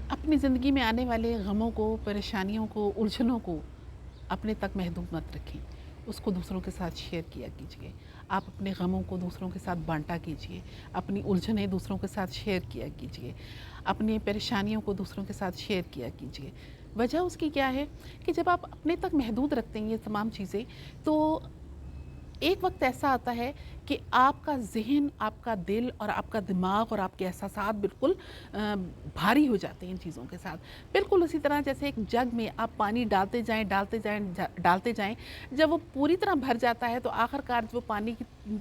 अपनी ज़िंदगी में आने वाले गमों को, परेशानियों को, उलझनों को अपने तक महदूद मत रखें। उसको दूसरों के साथ शेयर किया कीजिए। आप अपने गमों को दूसरों के साथ बाँटा कीजिए। अपनी उलझनें दूसरों के साथ शेयर किया कीजिए। अपनी परेशानियों को दूसरों के साथ शेयर किया कीजिए। वजह उसकी क्या है कि जब आप अपने तक महदूद रखते हैं ये तमाम चीज़ें, तो एक वक्त ऐसा आता है कि आपका ज़हन, आपका दिल और आपका दिमाग और आपके एहसासात बिल्कुल भारी हो जाते हैं इन चीज़ों के साथ। बिल्कुल उसी तरह जैसे एक जग में आप पानी डालते जाएँ, डालते जाएँ, डालते जाएँ, जब वो पूरी तरह भर जाता है तो आखिरकार वो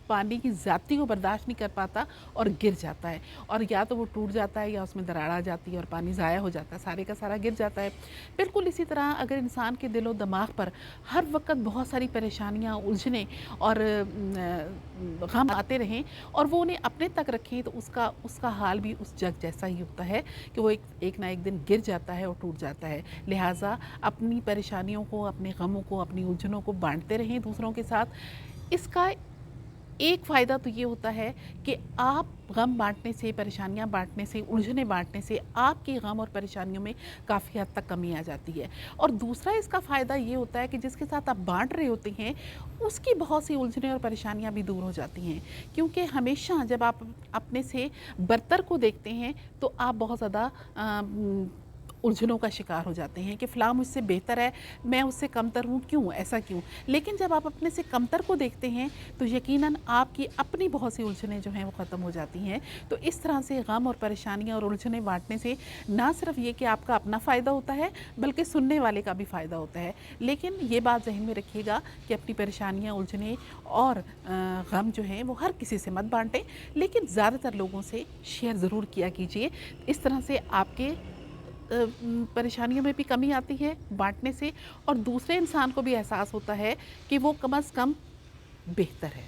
पानी की ज़्यादती को बर्दाश्त नहीं कर पाता और गिर जाता है, और या तो वो टूट जाता है या उसमें दरार आ जाती है और पानी ज़ाया हो जाता है, सारे का सारा गिर जाता है। बिल्कुल इसी तरह अगर इंसान के दिलो दिमाग पर हर वक़्त बहुत सारी परेशानियाँ, उलझनें और गम आते रहें और वो उन्हें अपने तक रखें, तो उसका उसका हाल भी उस जग जैसा ही होता है कि वो एक ना एक दिन गिर जाता है और टूट जाता है। लिहाजा अपनी परेशानियों को, अपने गमों को, अपनी उलझनों को बाँटते रहें दूसरों के साथ। इसका एक फ़ायदा तो ये होता है कि आप गम बाँटने से, परेशानियाँ बाँटने से, उलझनें बाँटने से आपके गम और परेशानियों में काफ़ी हद तक कमी आ जाती है। और दूसरा इसका फ़ायदा ये होता है कि जिसके साथ आप बाँट रहे होते हैं, उसकी बहुत सी उलझनें और परेशानियाँ भी दूर हो जाती हैं। क्योंकि हमेशा जब आप अपने से बरतर को देखते हैं, तो आप बहुत ज़्यादा उलझनों का शिकार हो जाते हैं कि फ़लाँ मुझसे बेहतर है, मैं उससे कमतर हूँ, क्यों? ऐसा क्यों? लेकिन जब आप अपने से कमतर को देखते हैं, तो यकीनन आपकी अपनी बहुत सी उलझनें जो हैं वो ख़त्म हो जाती हैं। तो इस तरह से गम और परेशानियाँ और उलझनें बाँटने से ना सिर्फ़ ये कि आपका अपना फ़ायदा होता है, बल्कि सुनने वाले का भी फ़ायदा होता है। लेकिन ये बात ज़हन में रखिएगा कि अपनी परेशानियाँ, उलझनें और गम जो हैं वो हर किसी से मत बाँटें, लेकिन ज़्यादातर लोगों से शेयर ज़रूर किया कीजिए। इस तरह से आपके परेशानियों में भी कमी आती है बाँटने से, और दूसरे इंसान को भी एहसास होता है कि वो कम अज़ कम बेहतर है।